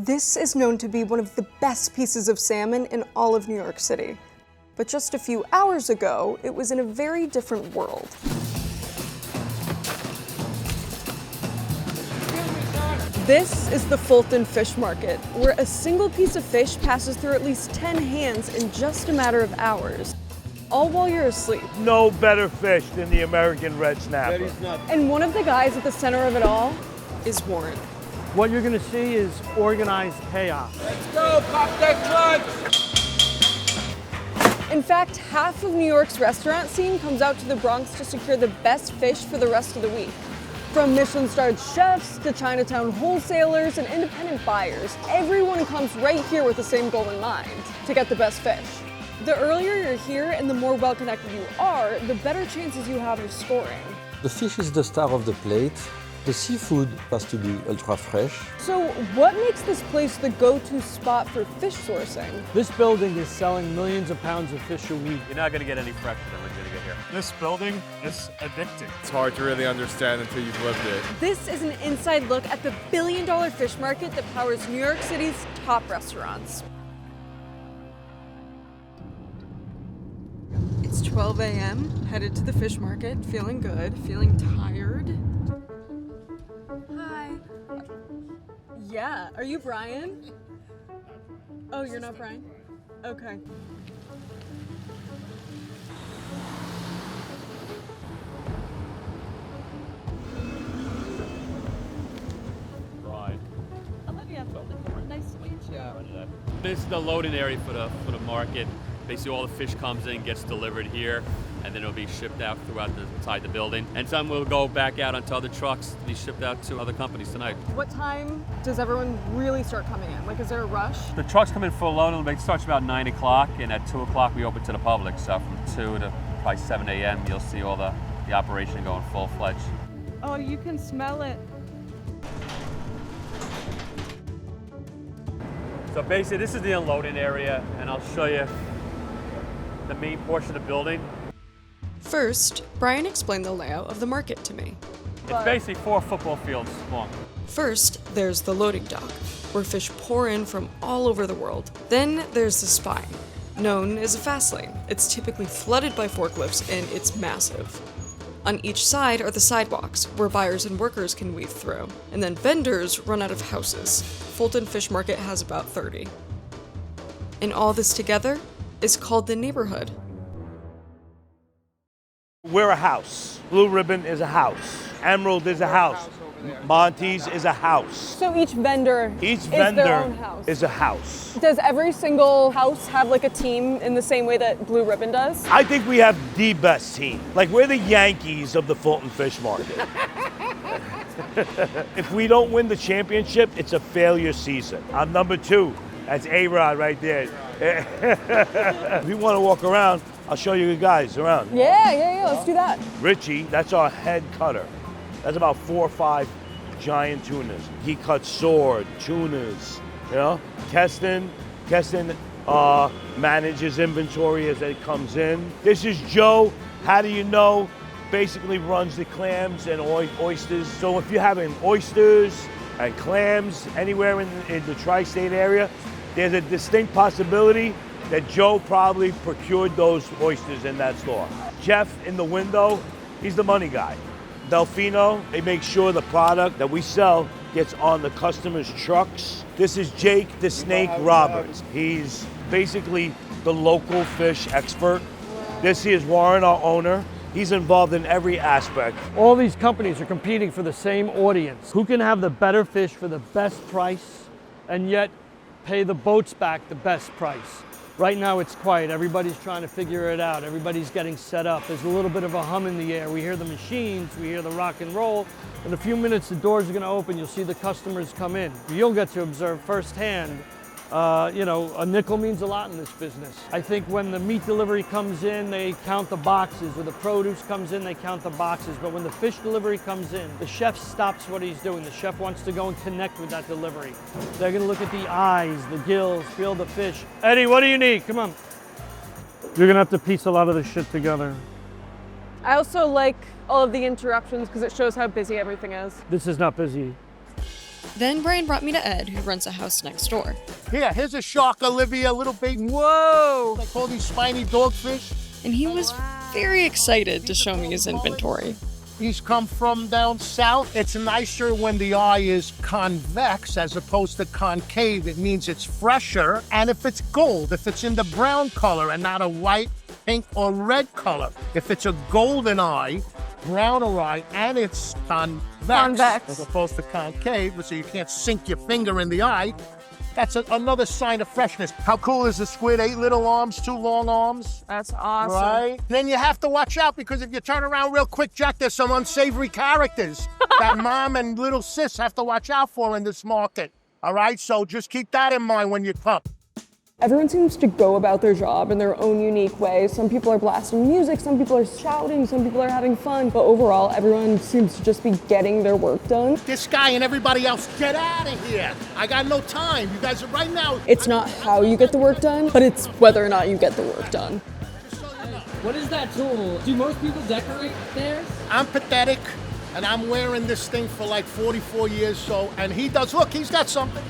This is known to be one of the best pieces of salmon in all of New York City. But just a few hours ago, it was in a very different world. This is the Fulton Fish Market, where a single piece of fish passes through at least 10 hands in just a matter of hours, all while you're asleep. No better fish than the American red snapper. And one of the guys at the center of it all is Warren. What you're going to see is organized chaos. Let's go, pop that clutch! In fact, half of New York's restaurant scene comes out to the Bronx to secure the best fish for the rest of the week. From Michelin-starred chefs to Chinatown wholesalers and independent buyers, everyone comes right here with the same goal in mind, to get the best fish. The earlier you're here and the more well-connected you are, the better chances you have of scoring. The fish is the star of the plate. The seafood has to be ultra fresh. So what makes this place the go-to spot for fish sourcing? This building is selling millions of pounds of fish a week. You're not going to get any fresher than we're going to get here. This building is addicting. It's hard to really understand until you've lived it. This is an inside look at the billion-dollar fish market that powers New York City's top restaurants. It's 12 a.m., headed to the fish market, feeling good, feeling tired. Hi. Yeah, are you Brian? Oh, you're not Brian? Okay. Right. Olivia, nice to meet you. This is the loading area for the market. Basically, all the fish comes in, gets delivered here, and then it'll be shipped out inside the building. And some will go back out onto other trucks to be shipped out to other companies tonight. What time does everyone really start coming in? Like, is there a rush? The trucks come in full load. It starts about 9 o'clock, and at 2 o'clock we open to the public. So from 2 to probably 7 a.m. you'll see all the operation going full-fledged. Oh, you can smell it. So basically, this is the unloading area, and I'll show you the main portion of the building. First, Brian explained the layout of the market to me. It's basically 4 football fields long. First, there's the loading dock, where fish pour in from all over the world. Then there's the spine, known as a fast lane. It's typically flooded by forklifts and it's massive. On each side are the sidewalks, where buyers and workers can weave through. And then vendors run out of houses. Fulton Fish Market has about 30. And all this together is called the neighborhood. We're a house. Blue Ribbon is a house. Emerald is a house. Monty's is a house. So each vendor is their own house. is a house. Does every single house have like a team in the same way that Blue Ribbon does? I think we have the best team. Like, we're the Yankees of the Fulton Fish Market. If we don't win the championship, it's a failure season. I'm number 2. That's A-Rod right there. If you want to walk around, I'll show you the guys around. Yeah, let's do that. Richie, that's our head cutter. That's about 4 or 5 giant tunas. He cuts sword, tunas, you know? Keston manages inventory as it comes in. This is Joe, how do you know? Basically runs the clams and oysters. So if you're having oysters and clams anywhere in the tri-state area, there's a distinct possibility that Joe probably procured those oysters in that store. Jeff in the window, he's the money guy. Delfino, they make sure the product that we sell gets on the customer's trucks. This is Jake the Snake Roberts. He's basically the local fish expert. This is Warren, our owner. He's involved in every aspect. All these companies are competing for the same audience. Who can have the better fish for the best price and yet pay the boats back the best price? Right now it's quiet. Everybody's trying to figure it out. Everybody's getting set up. There's a little bit of a hum in the air. We hear the machines, we hear the rock and roll. In a few minutes, the doors are going to open. You'll see the customers come in. You'll get to observe firsthand. A nickel means a lot in this business. I think when the meat delivery comes in, they count the boxes, or the produce comes in, they count the boxes. But when the fish delivery comes in, the chef stops what he's doing. The chef wants to go and connect with that delivery. They're gonna look at the eyes, the gills, feel the fish. Eddie, what do you need? Come on. You're gonna have to piece a lot of this shit together. I also like all of the interruptions because it shows how busy everything is. This is not busy. Then Brian brought me to Ed, who runs a house next door. Here's a shark, Olivia, a little baby. Whoa! They call these spiny dogfish. And he was very excited to show me his inventory. These come from down south. It's nicer when the eye is convex as opposed to concave. It means it's fresher. And if it's gold, if it's in the brown color and not a white, pink, or red color, if it's a golden eye, browner eye, and it's convex as opposed to concave, so you can't sink your finger in the eye, that's another sign of freshness. How cool is the squid? 8 little arms, 2 long arms. That's awesome. Right? Then you have to watch out because if you turn around real quick, Jack, there's some unsavory characters that mom and little sis have to watch out for in this market. All right? So just keep that in mind when you come. Everyone seems to go about their job in their own unique way. Some people are blasting music, some people are shouting, some people are having fun, but overall, everyone seems to just be getting their work done. This guy and everybody else, get out of here. I got no time. You guys are right now. It's not how you get the work done, but it's whether or not you get the work done. What is that tool? Do most people decorate theirs? I'm pathetic, and I'm wearing this thing for like 44 years, and he does. Look, he's got something.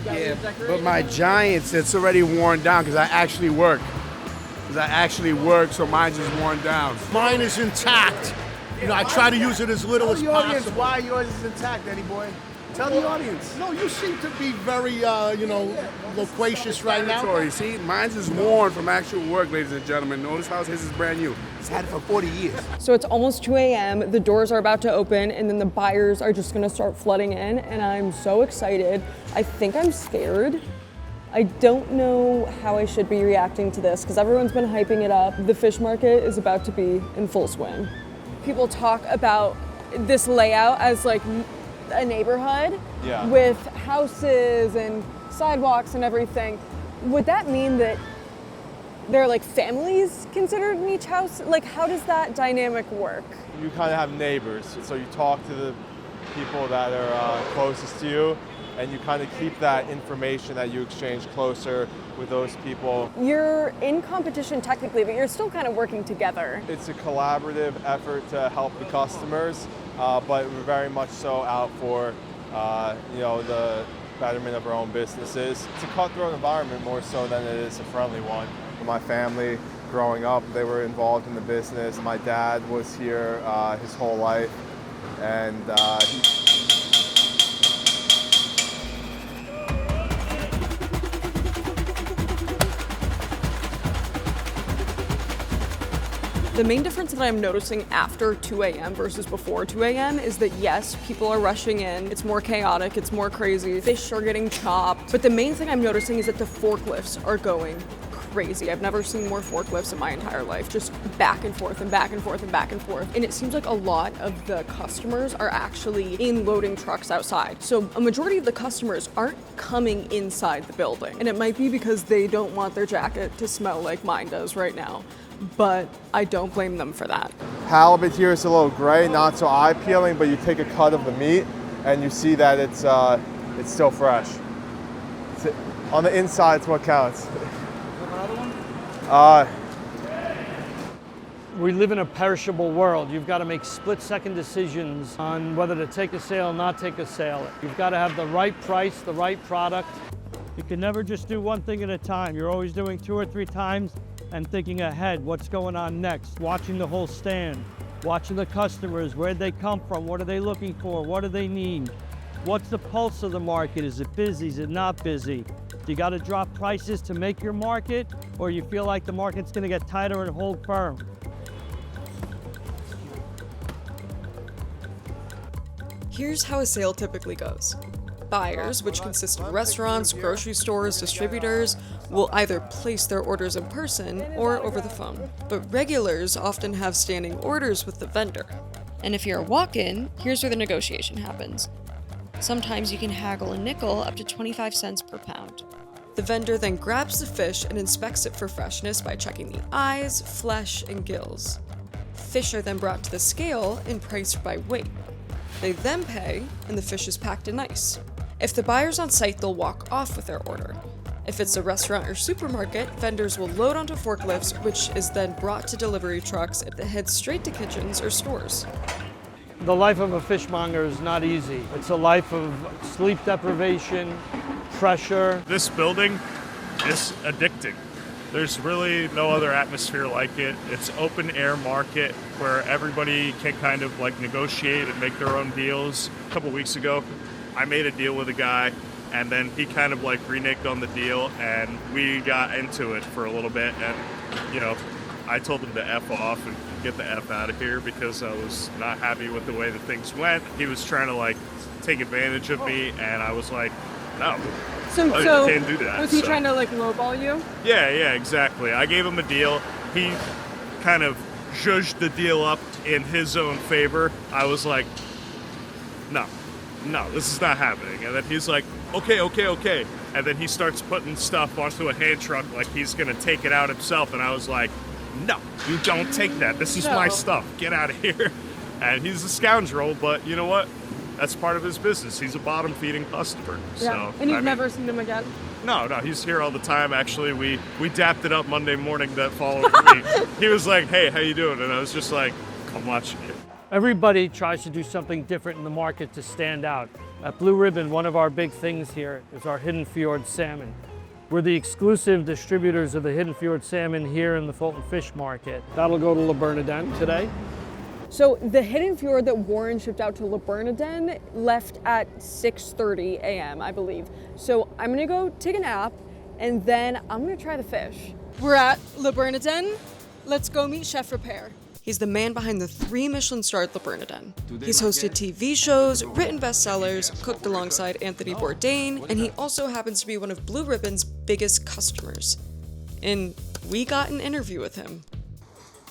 Yeah, but my Giants, it's already worn down because I actually work. So mine's just worn down. Mine is intact. You know, I try to use it as little as Tell the audience possible. why yours is intact, Eddie boy. Tell the audience. No, you seem to be very, loquacious right now. Sorry, see, mine's is worn from actual work, ladies and gentlemen. Notice how his is brand new. He's had it for 40 years. So it's almost 2 a.m., the doors are about to open, and then the buyers are just gonna start flooding in, and I'm so excited. I think I'm scared. I don't know how I should be reacting to this, because everyone's been hyping it up. The fish market is about to be in full swing. People talk about this layout as like a neighborhood with houses and sidewalks and everything. Would that mean that there are like families considered in each house? Like, how does that dynamic work? You kind of have neighbors, so you talk to the people that are closest to you, and you kind of keep that information that you exchange closer with those people. You're in competition technically, but you're still kind of working together. It's a collaborative effort to help the customers, but we're very much so out for the betterment of our own businesses. It's a cutthroat environment more so than it is a friendly one. My family, growing up, they were involved in the business. My dad was here his whole life, and The main difference that I'm noticing after 2 a.m. versus before 2 a.m. is that yes, people are rushing in, it's more chaotic, it's more crazy, fish are getting chopped, but the main thing I'm noticing is that the forklifts are going crazy. I've never seen more forklifts in my entire life, just back and forth and back and forth and back and forth. And it seems like a lot of the customers are actually in loading trucks outside. So a majority of the customers aren't coming inside the building. And it might be because they don't want their jacket to smell like mine does right now. But I don't blame them for that. halibut here is a little gray, not so eye-peeling, but you take a cut of the meat and you see that it's still fresh. On the inside, it's what counts. We live in a perishable world. You've got to make split-second decisions on whether to take a sale, not take a sale. You've got to have the right price, the right product. You can never just do one thing at a time. You're always doing 2 or 3 times and thinking ahead, what's going on next, watching the whole stand, watching the customers, where'd they come from, what are they looking for, what do they need, what's the pulse of the market, is it busy, is it not busy? Do you got to drop prices to make your market, or you feel like the market's going to get tighter and hold firm? Here's how a sale typically goes. Buyers, which consist of restaurants, grocery stores, distributors, will either place their orders in person or over the phone. But regulars often have standing orders with the vendor. And if you're a walk-in, here's where the negotiation happens. Sometimes you can haggle a nickel up to 25 cents per pound. The vendor then grabs the fish and inspects it for freshness by checking the eyes, flesh, and gills. Fish are then brought to the scale and priced by weight. They then pay, and the fish is packed in ice. If the buyer's on site, they'll walk off with their order. If it's a restaurant or supermarket, vendors will load onto forklifts, which is then brought to delivery trucks that head straight to kitchens or stores. The life of a fishmonger is not easy. It's a life of sleep deprivation, pressure. This building is addicting. There's really no other atmosphere like it. It's open air market where everybody can kind of like negotiate and make their own deals. A couple weeks ago, I made a deal with a guy, and then he kind of like reneged on the deal, and we got into it for a little bit. And, you know, I told him to F off and get the F out of here because I was not happy with the way that things went. He was trying to like take advantage of me, and I was like, no. So can't do that. Was he trying to like lowball you? Yeah, exactly. I gave him a deal. He kind of zhuzhed the deal up in his own favor. I was like, no, this is not happening. And then he's like, okay. And then he starts putting stuff onto a hand truck like he's going to take it out himself. And I was like, no, you don't take that. This is my stuff. Get out of here. And he's a scoundrel, but you know what? That's part of his business. He's a bottom-feeding customer. Yeah. So, And you've never seen him again? No, he's here all the time. Actually, we dapped it up Monday morning that following week. He was like, hey, how you doing? And I was just like, come watching you. Everybody tries to do something different in the market to stand out. At Blue Ribbon, one of our big things here is our Hidden Fjord salmon. We're the exclusive distributors of the Hidden Fjord salmon here in the Fulton Fish Market. That'll go to Le Bernardin today. So the Hidden Fjord that Warren shipped out to Le Bernardin left at 6:30 a.m., I believe. So I'm gonna go take a nap, and then I'm gonna try the fish. We're at Le Bernardin. Let's go meet Chef Repair. He's the man behind the 3 Michelin-starred Le Bernardin. He's hosted TV shows, written bestsellers, cooked alongside Anthony Bourdain, and he also happens to be one of Blue Ribbon's biggest customers. And we got an interview with him.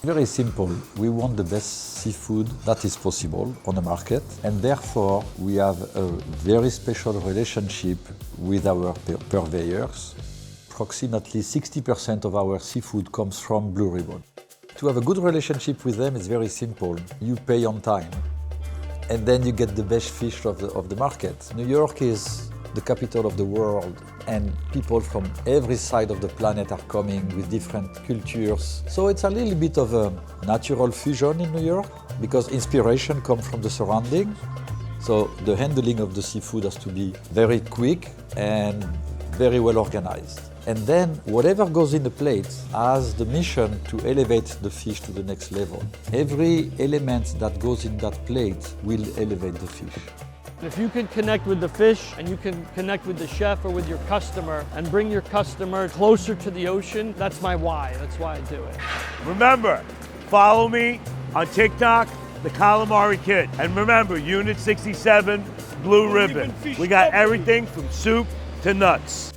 Very simple. We want the best seafood that is possible on the market, and therefore we have a very special relationship with our purveyors. Approximately 60% of our seafood comes from Blue Ribbon. To have a good relationship with them is very simple. You pay on time, and then you get the best fish of the market. New York is the capital of the world, and people from every side of the planet are coming with different cultures. So it's a little bit of a natural fusion in New York, because inspiration comes from the surroundings. So the handling of the seafood has to be very quick and very well organized. And then whatever goes in the plate has the mission to elevate the fish to the next level. Every element that goes in that plate will elevate the fish. If you can connect with the fish and you can connect with the chef or with your customer and bring your customer closer to the ocean, that's my why. That's why I do it. Remember, follow me on TikTok, The Calamari Kid. And remember, Unit 67, Blue Ribbon. We got everything from soup to nuts.